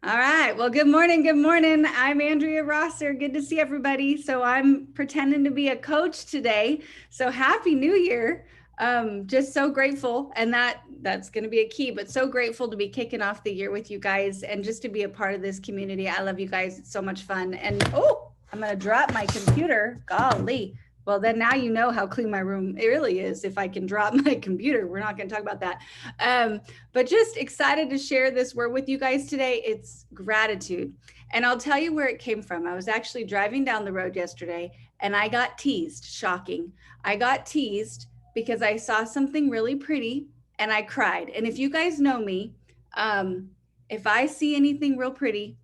All right. Well, good morning. Good morning. I'm Andrea Rosser. Good to see everybody. So I'm pretending to be a coach today. So happy New Year. Just so grateful. And that's going to be a key, but so grateful to be kicking off the year with you guys and just to be a part of this community. I love you guys. It's so much fun. And oh, I'm going to drop my computer. Golly. Well, then now you know how clean my room really is. If I can drop my computer, we're not going to talk about that. But just excited to share this word with you guys today. It's gratitude. And I'll tell you where it came from. I was actually driving down the road yesterday and I got teased. Shocking. I got teased because I saw something really pretty and I cried. And if you guys know me, if I see anything real pretty,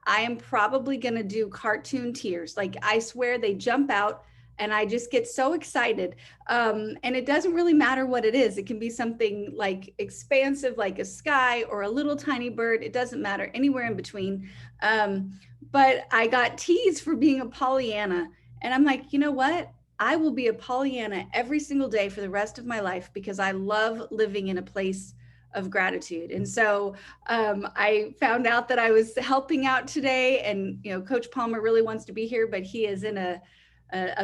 I am probably going to do cartoon tears. Like I swear they jump out and I just get so excited. And it doesn't really matter what it is. It can be something like expansive, like a sky or a little tiny bird. It doesn't matter, anywhere in between. But I got teased for being a Pollyanna. And I'm like, you know what? I will be a Pollyanna every single day for the rest of my life because I love living in a place of gratitude. And so I found out that I was helping out today, and Coach Palmer really wants to be here, but he is in a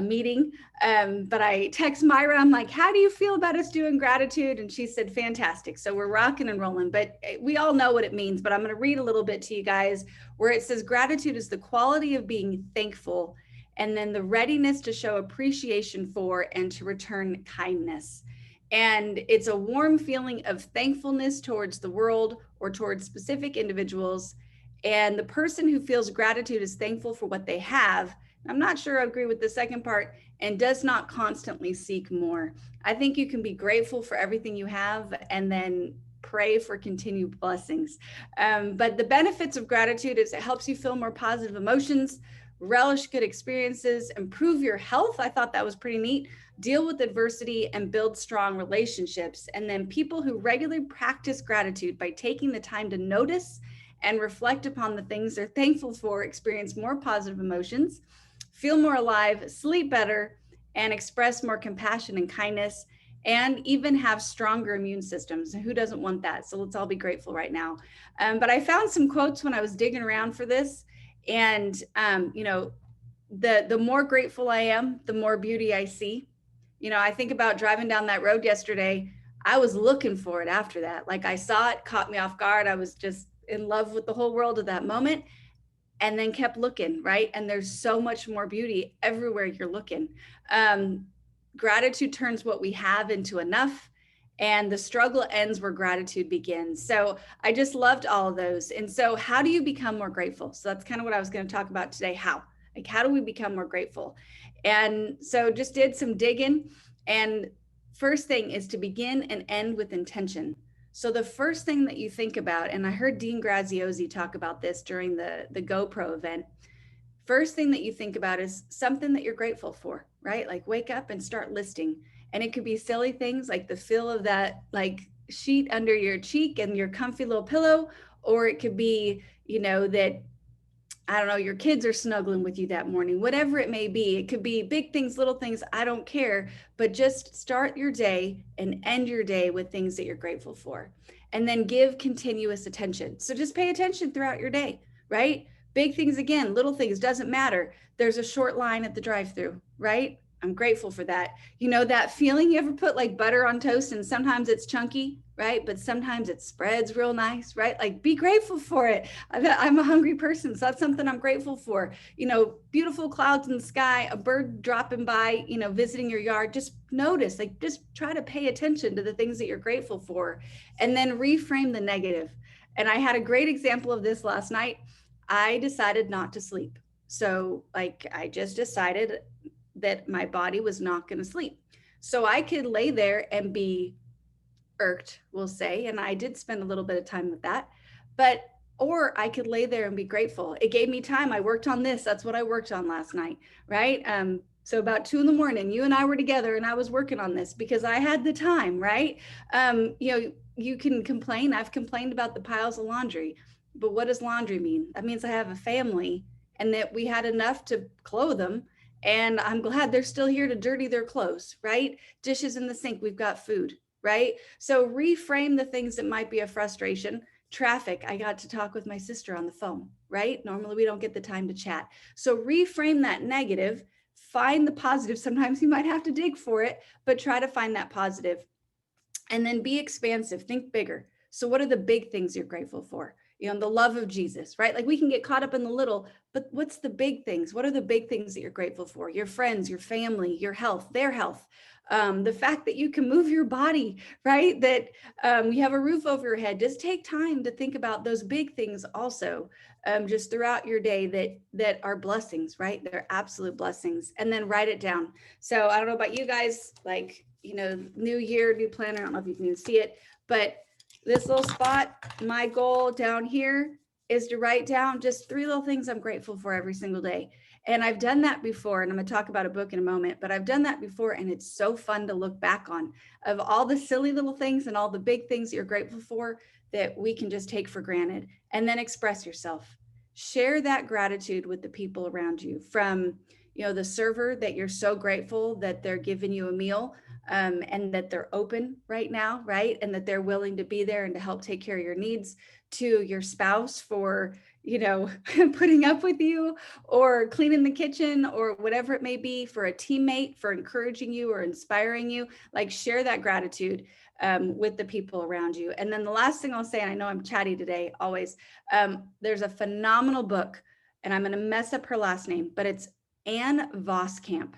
meeting. But I text Myra, I'm like, how do you feel about us doing gratitude? And she said, fantastic. So we're rocking and rolling, but we all know what it means. But I'm going to read a little bit to you guys where it says gratitude is the quality of being thankful and then the readiness to show appreciation for and to return kindness. And it's a warm feeling of thankfulness towards the world or towards specific individuals. And the person who feels gratitude is thankful for what they have. I'm not sure I agree with the second part, and does not constantly seek more. I think you can be grateful for everything you have and then pray for continued blessings. But the benefits of gratitude is it helps you feel more positive emotions, relish good experiences, improve your health. I thought that was pretty neat. Deal with adversity and build strong relationships. And then people who regularly practice gratitude by taking the time to notice and reflect upon the things they're thankful for experience more positive emotions, feel more alive, sleep better, and express more compassion and kindness, and even have stronger immune systems. Who doesn't want that? So let's all be grateful right now. But I found some quotes when I was digging around for this. And, the more grateful I am, the more beauty I see. I think about driving down that road yesterday. I was looking for it after that. Like I saw it, caught me off guard. I was just in love with the whole world at that moment and then kept looking, right? And there's so much more beauty everywhere you're looking. Gratitude turns what we have into enough, and the struggle ends where gratitude begins. So I just loved all of those. And so, how do you become more grateful? So that's kind of what I was going to talk about today. How do we become more grateful? And so, just did some digging. And first thing is to begin and end with intention. So the first thing that you think about, and I heard Dean Graziosi talk about this during the GoPro event. First thing that you think about is something that you're grateful for, right? Like wake up and start listing. And it could be silly things like the feel of that like sheet under your cheek and your comfy little pillow, or it could be, that I don't know, your kids are snuggling with you that morning, whatever it may be. It could be big things, little things, I don't care, but just start your day and end your day with things that you're grateful for. And then give continuous attention. So just pay attention throughout your day, right? Big things again, little things, doesn't matter. There's a short line at the drive-through, right? I'm grateful for that. That feeling, you ever put like butter on toast and sometimes it's chunky, right? But sometimes it spreads real nice, right? Like be grateful for it. I'm a hungry person, so that's something I'm grateful for. Beautiful clouds in the sky, a bird dropping by, visiting your yard. Just notice, like just try to pay attention to the things that you're grateful for, and then reframe the negative. And I had a great example of this last night. I decided not to sleep. So like I just decided that my body was not going to sleep. So I could lay there and be irked, we'll say. And I did spend a little bit of time with that. Or I could lay there and be grateful. It gave me time. I worked on this. That's what I worked on last night, right? So about 2 a.m, you and I were together and I was working on this because I had the time, right? You can complain. I've complained about the piles of laundry, but what does laundry mean? That means I have a family and that we had enough to clothe them. And I'm glad they're still here to dirty their clothes, right? Dishes in the sink, we've got food, right? So reframe the things that might be a frustration. traffic, I got to talk with my sister on the phone, right? Normally we don't get the time to chat. So reframe that negative, find the positive. Sometimes you might have to dig for it, but try to find that positive. And then be expansive, think bigger. So what are the big things you're grateful for? The love of Jesus, right? Like we can get caught up in the little, but what's the big things? What are the big things that you're grateful for? Your friends, your family, your health, their health, the fact that you can move your body, right? That you have a roof over your head. Just take time to think about those big things also, just throughout your day that are blessings, right? They're absolute blessings. And then write it down. So I don't know about you guys, like, new year, new planner. I don't know if you can even see it, but this little spot, my goal down here is to write down just 3 little things I'm grateful for every single day. And I've done that before, and I'm going to talk about a book in a moment, but I've done that before, and it's so fun to look back on, of all the silly little things and all the big things you're grateful for that we can just take for granted. And then express yourself. Share that gratitude with the people around you, from the server that you're so grateful that they're giving you a meal, and that they're open right now, right? And that they're willing to be there and to help take care of your needs, to your spouse for, putting up with you, or cleaning the kitchen, or whatever it may be, for a teammate, for encouraging you or inspiring you. Like, share that gratitude with the people around you. And then the last thing I'll say, and I know I'm chatty today, always, there's a phenomenal book, and I'm going to mess up her last name, but it's Ann Voskamp.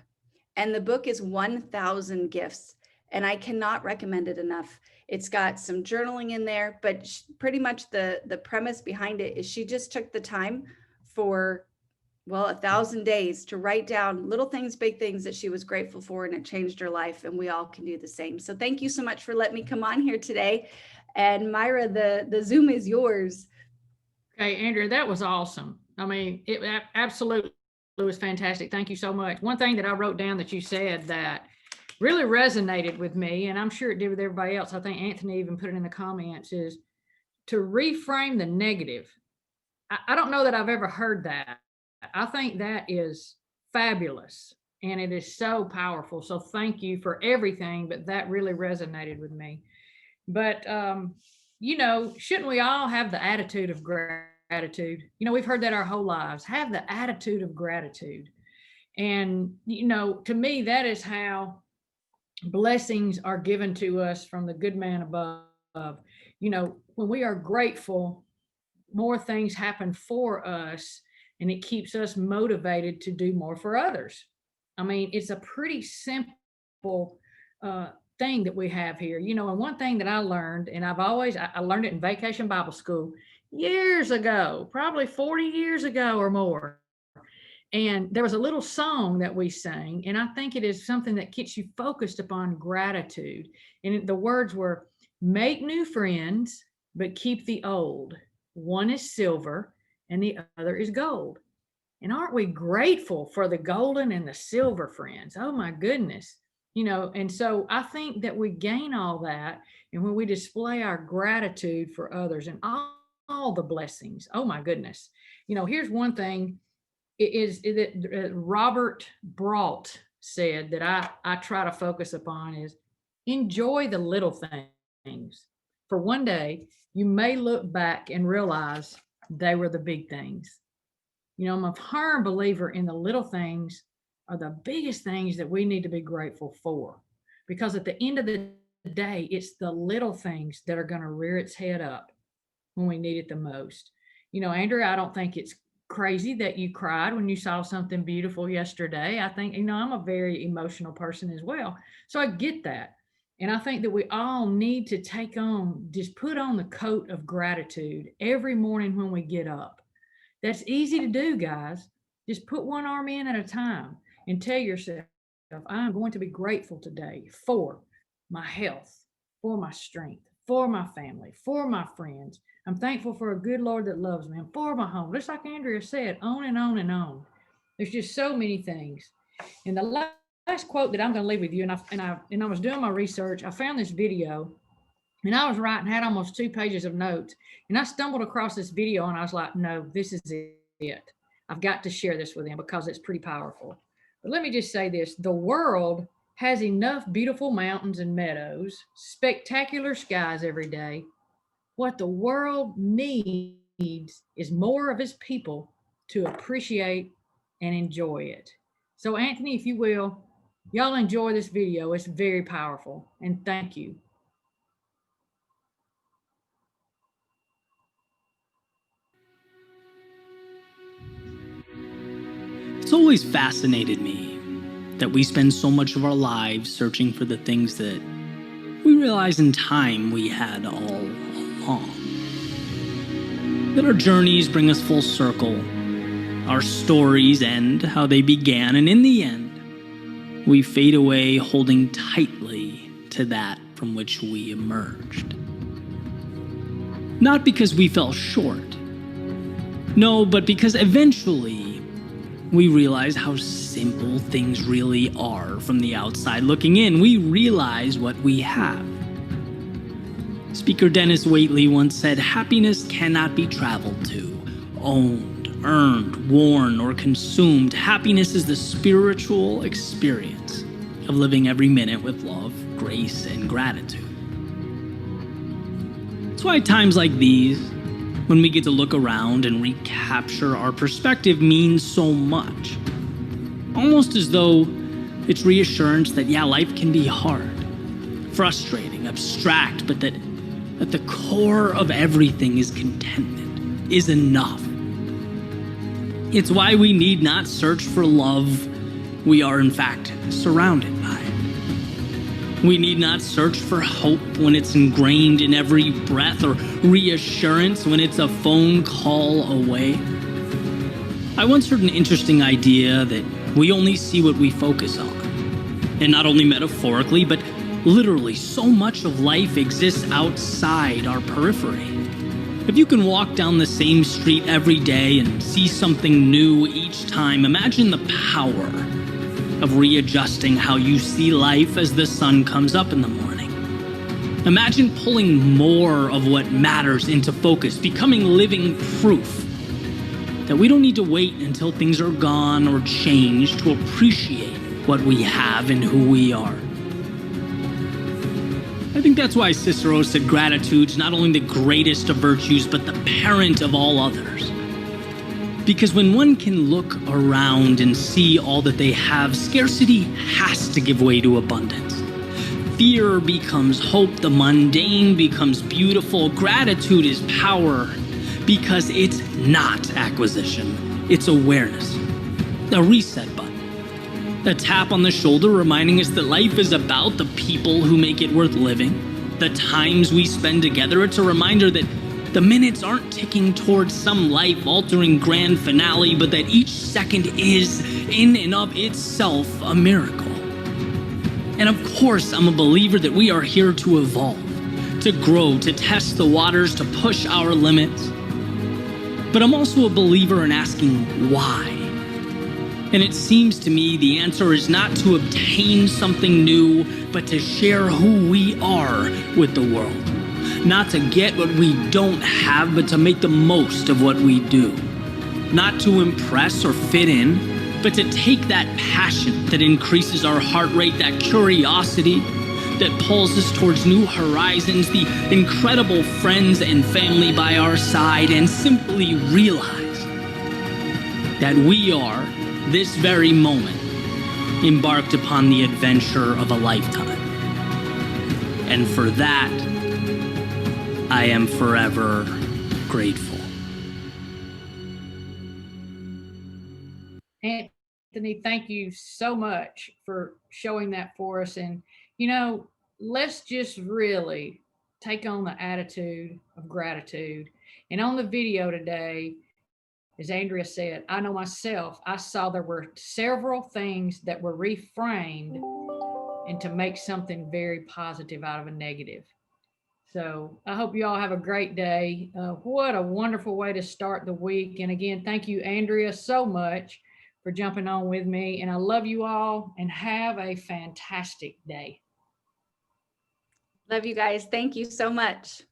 And the book is 1,000 Gifts. And I cannot recommend it enough. It's got some journaling in there, but pretty much the premise behind it is she just took the time for, 1,000 days to write down little things, big things that she was grateful for, and it changed her life. And we all can do the same. So thank you so much for letting me come on here today. And Myra, the Zoom is yours. Okay, Andrea, that was awesome. I mean, it absolutely was fantastic. Thank you so much. One thing that I wrote down that you said that really resonated with me, and I'm sure it did with everybody else, I think Anthony even put it in the comments, is to reframe the negative. I don't know that I've ever heard that. I think that is fabulous, and it is so powerful. So thank you for everything, but that really resonated with me. But, shouldn't we all have the attitude of gratitude? We've heard that our whole lives. Have the attitude of gratitude. And, to me, that is how blessings are given to us from the good man above. When we are grateful, more things happen for us, and it keeps us motivated to do more for others. I mean, it's a pretty simple thing that we have here. And one thing that I learned, and I learned it in Vacation Bible School years ago, probably 40 years ago or more. And there was a little song that we sang, and I think it is something that gets you focused upon gratitude. And the words were, make new friends, but keep the old. One is silver and the other is gold. And aren't we grateful for the golden and the silver friends? Oh my goodness. And so I think that we gain all that. And when we display our gratitude for others and all the blessings, oh my goodness. Here's one thing is that Robert Brault said that I try to focus upon is enjoy the little things. For one day, you may look back and realize they were the big things. I'm a firm believer in the little things are the biggest things that we need to be grateful for, because at the end of the day, it's the little things that are going to rear its head up when we need it the most. Andrea, I don't think it's crazy that you cried when you saw something beautiful yesterday. I think, I'm a very emotional person as well. So I get that. And I think that we all need to just put on the coat of gratitude every morning when we get up. That's easy to do, guys. Just put one arm in at a time and tell yourself, I'm going to be grateful today for my health, for my strength, for my family, for my friends. I'm thankful for a good Lord that loves me, and for my home. Just like Andrea said, on and on and on. There's just so many things. And the last quote that I'm going to leave with you, and I was doing my research, I found this video, and I was writing, had almost 2 pages of notes, and I stumbled across this video, and I was like, no, this is it. I've got to share this with them because it's pretty powerful. But let me just say this: the world has enough beautiful mountains and meadows, spectacular skies every day, what the world needs is more of his people to appreciate and enjoy it. So, Anthony, if you will, y'all enjoy this video. It's very powerful. And thank you. It's always fascinated me that we spend so much of our lives searching for the things that we realize in time we had all along. That our journeys bring us full circle, our stories end how they began, and in the end, we fade away holding tightly to that from which we emerged. Not because we fell short, no, but because eventually we realize how simple things really are from the outside looking in. We realize what we have. Speaker Dennis Waitley once said, "Happiness cannot be traveled to, owned, earned, worn, or consumed. Happiness is the spiritual experience of living every minute with love, grace, and gratitude." That's why times like these, when we get to look around and recapture our perspective, means so much. Almost as though it's reassurance that, yeah, life can be hard, frustrating, abstract, but that at the core of everything is contentment, is enough. It's why we need not search for love we are in fact surrounded by. We need not search for hope when it's ingrained in every breath, or reassurance when it's a phone call away. I once heard an interesting idea that we only see what we focus on. And not only metaphorically, but literally, so much of life exists outside our periphery. If you can walk down the same street every day and see something new each time, imagine the power of readjusting how you see life as the sun comes up in the morning. Imagine pulling more of what matters into focus, becoming living proof that we don't need to wait until things are gone or changed to appreciate what we have and who we are. I think that's why Cicero said gratitude's not only the greatest of virtues, but the parent of all others. Because when one can look around and see all that they have, scarcity has to give way to abundance. Fear becomes hope, the mundane becomes beautiful. Gratitude is power because it's not acquisition, it's awareness. A reset button. A tap on the shoulder reminding us that life is about the people who make it worth living. The times we spend together, it's a reminder that the minutes aren't ticking towards some life-altering grand finale, but that each second is, in and of itself, a miracle. And of course, I'm a believer that we are here to evolve, to grow, to test the waters, to push our limits. But I'm also a believer in asking why. And it seems to me the answer is not to obtain something new, but to share who we are with the world. Not to get what we don't have, but to make the most of what we do. Not to impress or fit in, but to take that passion that increases our heart rate, that curiosity that pulls us towards new horizons, the incredible friends and family by our side, and simply realize that we are, this very moment, embarked upon the adventure of a lifetime. And for that, I am forever grateful. Anthony, thank you so much for showing that for us. And, let's just really take on the attitude of gratitude. And on the video today, as Andrea said, I know myself, I saw there were several things that were reframed and to make something very positive out of a negative. So I hope you all have a great day. What a wonderful way to start the week. And again, thank you, Andrea, so much for jumping on with me. And I love you all, and have a fantastic day. Love you guys. Thank you so much.